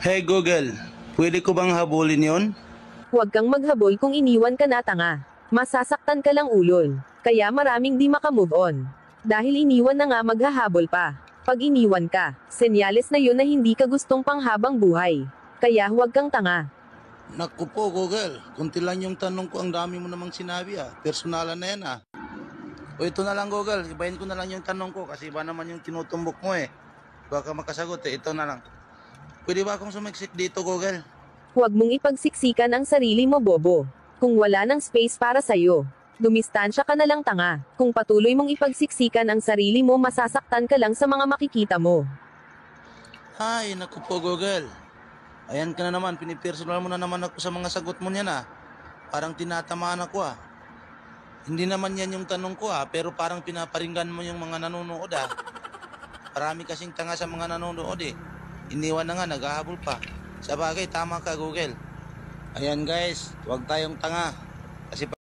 Hey Google, pwede ko bang habulin yon? Huwag kang maghabol kung iniwan ka na, tanga. Masasaktan ka lang, ulol. Kaya maraming di makamove on. Dahil iniwan na nga, maghahabol pa. Pag iniwan ka, senyales na yun na hindi ka gustong panghabang buhay. Kaya huwag kang tanga. Naku po Google, kunti lang yung tanong ko, ang dami mo namang sinabi Personalan na yan O ito na lang Google, ibahin ko na lang yung tanong ko kasi iba naman yung tinutumbok mo Baka makasagot ito na lang. Pwede ba akong sumiksik dito Google? Huwag mong ipagsiksikan ang sarili mo, bobo. Kung wala ng space para sa'yo, dumistansya ka na lang, tanga. Kung patuloy mong ipagsiksikan ang sarili mo, masasaktan ka lang sa mga makikita mo. Ay, naku po Google. Ayan ka na naman, pinipersonal mo na naman ako sa mga sagot mo niyan Parang tinatamaan ako Hindi naman yan yung tanong ko pero parang pinaparinggan mo yung mga nanonood Marami kasing tanga sa mga nanonood Iniwan na nga, naghahabol pa. Sa bagay, tama ka Google. Ayan guys, huwag tayong tanga. Kasi